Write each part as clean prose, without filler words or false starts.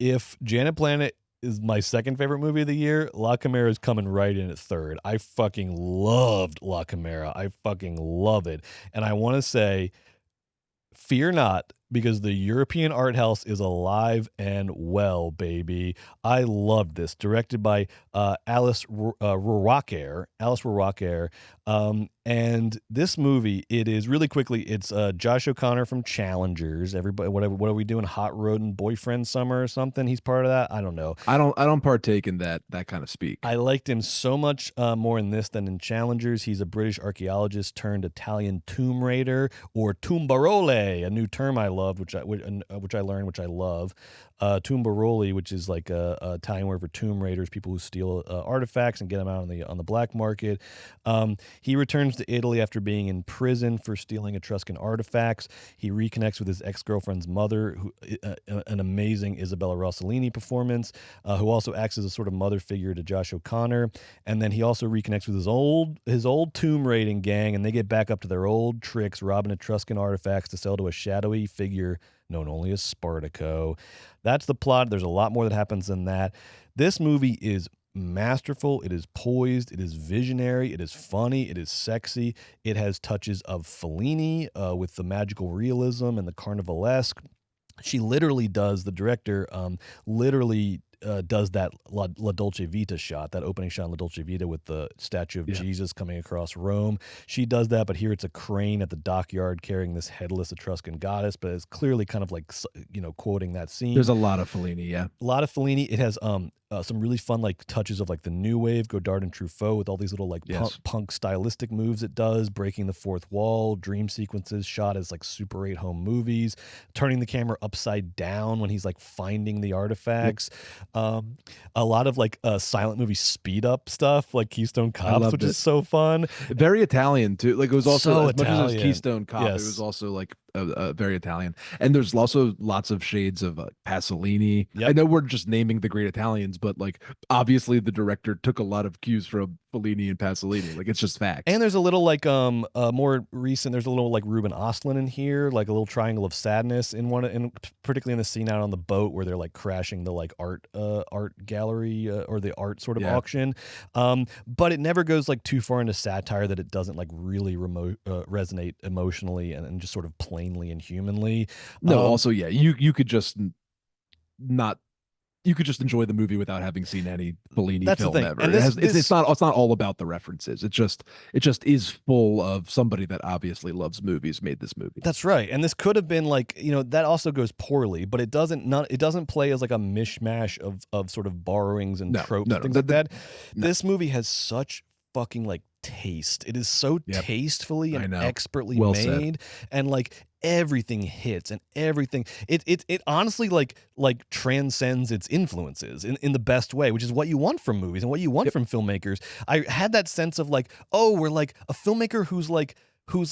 if Janet Planet is my second favorite movie of the year, La Chimera is coming right in at third. I fucking loved La Chimera. I fucking love it. And I want to say, fear not, because the European art house is alive and well, baby. I loved this. Directed by Rohrwacher. Alice Rohrwacher. And this movie, it is really quickly. It's Josh O'Connor from Challengers. Everybody, what are we doing? Hot Rodent Boyfriend Summer or something? He's part of that. I don't know. I don't partake in that kind of speak. I liked him so much more in this than in Challengers. He's a British archaeologist turned Italian tomb raider, or tumbarole, a new term I loved, which I learned, which I love. Tumbarole, which is like a Italian word for tomb raiders, people who steal artifacts and get them out on the black market. He returns to Italy after being in prison for stealing Etruscan artifacts. He reconnects with his ex-girlfriend's mother, who an amazing Isabella Rossellini performance, who also acts as a sort of mother figure to Josh O'Connor. And then he also reconnects with his old tomb raiding gang, and they get back up to their old tricks, robbing Etruscan artifacts to sell to a shadowy figure known only as Spartaco. That's the plot. There's a lot more that happens than that. This movie is masterful. It is poised. It is visionary. It is funny. It is sexy. It has touches of Fellini with the magical realism and the carnivalesque. She literally does, the director literally does that La Dolce Vita shot, that opening shot in La Dolce Vita with the statue of Jesus coming across Rome. She does that, but here it's a crane at the dockyard carrying this headless Etruscan goddess, but it's clearly kind of like, quoting that scene. There's a lot of Fellini, yeah. A lot of Fellini. It has some really fun like touches of like the new wave, Godard and Truffaut, with all these little like punk stylistic moves it does, breaking the fourth wall, dream sequences shot as like Super 8 home movies, turning the camera upside down when he's like finding the artifacts. A lot of like silent movie speed up stuff like Keystone Cops, which is so fun. Very Italian too. Like it was also so as Italian. Much as it was Keystone Cop, it was also like very Italian. And there's also lots of shades of Pasolini. I know we're just naming the great Italians, but like obviously the director took a lot of cues from Fellini and Pasolini. Like it's just facts. And there's a little like more recent, there's a little like Ruben Östlund in here, like a little triangle of sadness in particularly in the scene out on the boat where they're like crashing the like art gallery or the art sort of auction. But it never goes like too far into satire that it doesn't like really resonate emotionally and just sort of plainly and humanly. No, also you could just not. You could just enjoy the movie without having seen any Fellini film ever. And it's not all about the references. It just is full of somebody that obviously loves movies made this movie. That's right. And this could have been like, that also goes poorly, but it doesn't play as like a mishmash of sort of borrowings and tropes and things like that. This movie has such fucking like taste. It is so tastefully and expertly made, and like everything hits and everything. It honestly like transcends its influences in the best way, which is what you want from movies and what you want from filmmakers. I had that sense of like, oh, we're like a filmmaker who's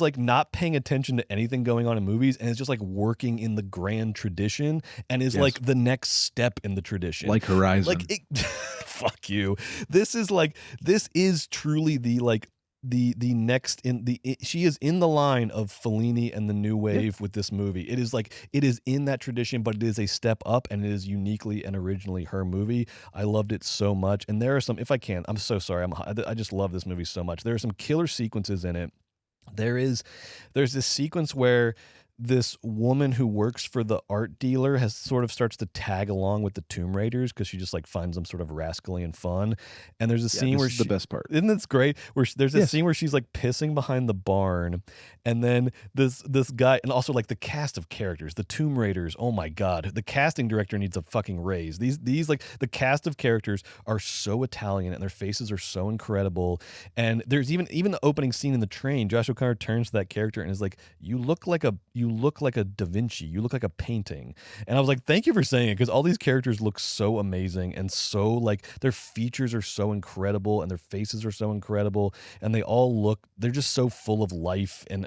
like not paying attention to anything going on in movies and is just like working in the grand tradition and is like the next step in the tradition, like Horizon. Like fuck you. This is truly the next she is in the line of Fellini and the new wave with this movie. It is in that tradition, but it is a step up, and it is uniquely and originally her movie. I loved it so much, and there are some, if I can, I'm so sorry, I just love this movie so much. There are some killer sequences in it. There's this sequence where this woman who works for the art dealer starts to tag along with the Tomb Raiders because she just like finds them sort of rascally and fun. And there's a scene where the best part. Isn't this great? Where there's a scene where she's like pissing behind the barn, and then this guy, and also like the cast of characters, the Tomb Raiders. Oh my god, the casting director needs a fucking raise. These like the cast of characters are so Italian and their faces are so incredible. And there's even the opening scene in the train. Josh O'Connor turns to that character and is like, you look like a Da Vinci. You look like a painting. And I was like, thank you for saying it, because all these characters look so amazing and so like their features are so incredible and their faces are so incredible, and they're just so full of life and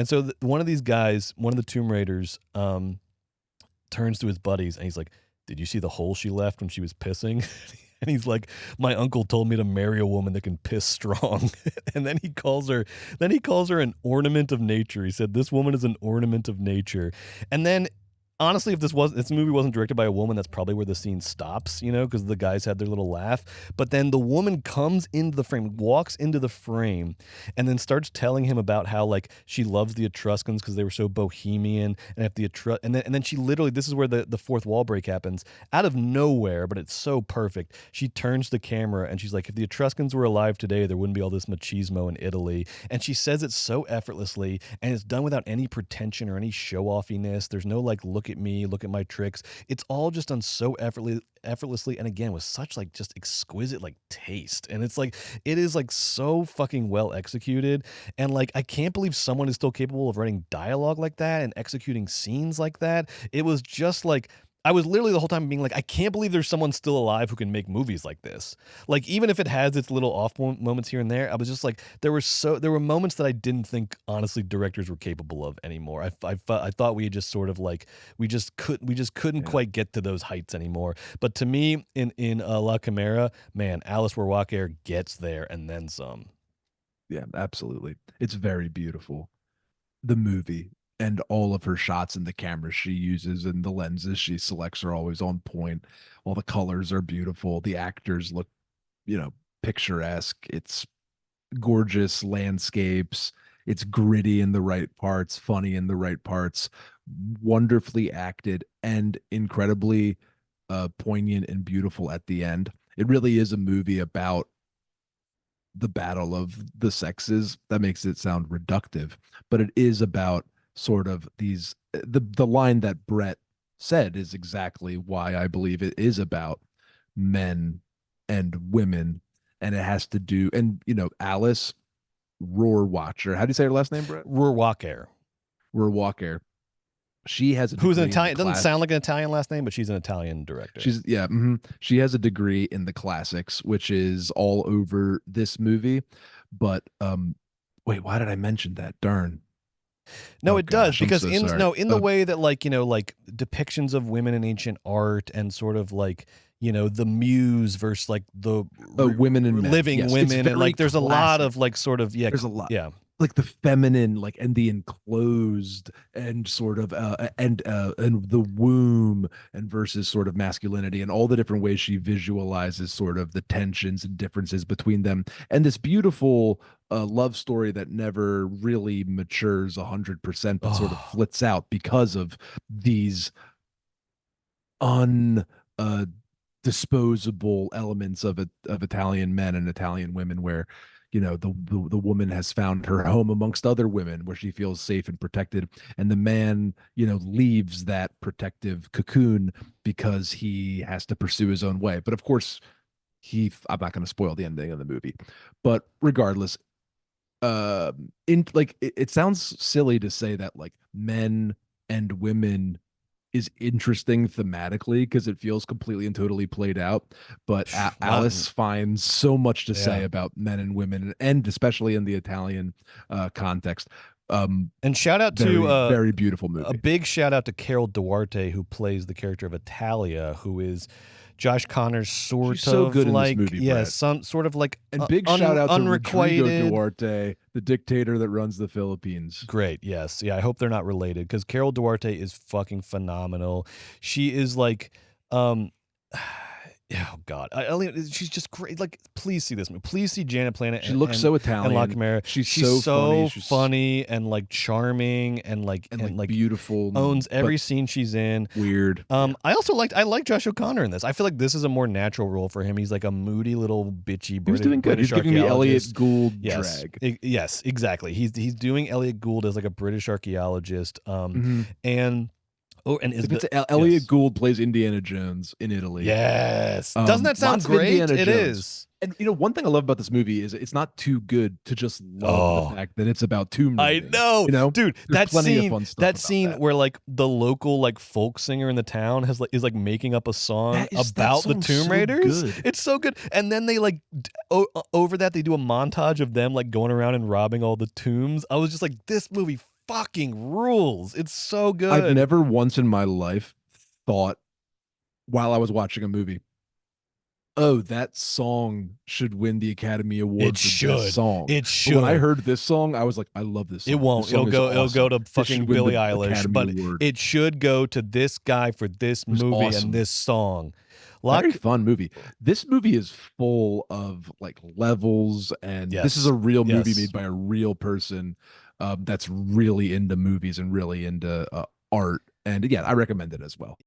so one of these guys, one of the Tomb Raiders, turns to his buddies and he's like, did you see the hole she left when she was pissing? And he's like, my uncle told me to marry a woman that can piss strong. And then he calls her an ornament of nature. He said, this woman is an ornament of nature. And then honestly, if this movie wasn't directed by a woman, that's probably where the scene stops, you know, because the guys had their little laugh. But then the woman comes into the frame, walks into the frame, and then starts telling him about how like she loves the Etruscans because they were so bohemian, and if the and then she literally, this is where the fourth wall break happens out of nowhere, but it's so perfect. She turns the camera and she's like, if the Etruscans were alive today, there wouldn't be all this machismo in Italy. And she says it so effortlessly, and it's done without any pretension or any show offiness. There's no like, look at me, look at my tricks. It's all just done so effortlessly, and again with such like just exquisite like taste, and it's like, it is like so fucking well executed. And like, I can't believe someone is still capable of writing dialogue like that and executing scenes like that. It was just like, I was literally the whole time being like, I can't believe there's someone still alive who can make movies like this. Like, even if it has its little off moments here and there, I was just like, there were moments that I didn't think honestly directors were capable of anymore. I thought we had just sort of like, we just couldn't quite get to those heights anymore. But to me, in La Chimera, man, Alice Rohrwacher gets there and then some. Yeah, absolutely. It's very beautiful. The movie and all of her shots and the cameras she uses and the lenses she selects are always on point. All the colors are beautiful. The actors look, picturesque. It's gorgeous landscapes. It's gritty in the right parts, funny in the right parts, wonderfully acted, and incredibly poignant and beautiful at the end. It really is a movie about the battle of the sexes. That makes it sound reductive, but it is about sort of these, the line that Brett said is exactly why I believe it is about men and women, and it has to do, and Alice Rohrwacher, how do you say her last name, Brett? Rohrwacher. She has a who's an Italian. It doesn't sound like an Italian last name, but she's an Italian director. She has a degree in the classics, which is all over this movie. But wait, why did I mention that? Darn. No, it does, because in the way that like depictions of women in ancient art and sort of like the muse versus like the women and living men. Yes, women, and like there's classic. a lot of like sort of there's a lot. Yeah. Like the feminine, like, and the enclosed, and sort of and the womb, and versus sort of masculinity, and all the different ways she visualizes sort of the tensions and differences between them, and this beautiful love story that never really matures 100%, but sort of flits out because of these disposable elements of Italian men and Italian women, where the woman has found her home amongst other women where she feels safe and protected, and the man leaves that protective cocoon because he has to pursue his own way. But of course, I'm not going to spoil the ending of the movie, but regardless, it sounds silly to say that like men and women is interesting thematically because it feels completely and totally played out. But Alice finds so much to say about men and women, and especially in the Italian context. And shout out to very beautiful movie. A big shout out to Carol Duarte, who plays the character of Italia, who is Josh Connor's She's so good like, in this movie, Brett. some sort of like, and big shout out to Rodrigo Duarte, the dictator that runs the Philippines. Great, yes, yeah. I hope they're not related, because Carol Duarte is fucking phenomenal. She is like, oh God, she's just great. Like, please see this movie. Please see Janet Planet. She looks so Italian. And La Chimera. She's so funny and like charming and like beautiful. Owns every scene she's in. Weird. I also I like Josh O'Connor in this. I feel like this is a more natural role for him. He's like a moody little bitchy British. He's doing good. He's giving me Elliot Gould drag. Yes, exactly. He's doing Elliot Gould as like a British archaeologist. And. Oh, and Elliot Gould plays Indiana Jones in Italy. Yes. Doesn't that sound great? It is. And one thing I love about this movie is it's not too good to just love the fact that it's about tomb raiding. I know. Dude, that scene that. where like the local like folk singer in the town is like making up a song about the Tomb Raiders. Good. It's so good. And then they like over that they do a montage of them like going around and robbing all the tombs. I was just like, this movie fucking rules. It's so good. I've never once in my life thought while I was watching a movie, oh, that song should win the Academy Award It for best should. song. It But when I should. heard this song, I was like, I love this song. It won't. This song is It'll awesome. go to This should fucking win Billie the Eilish, Academy but Award. it should go to this guy for this It was movie and awesome. this song. Very fun movie. This movie is full of like levels, and this is a real movie made by a real person that's really into movies and really into art. And again, I recommend it as well.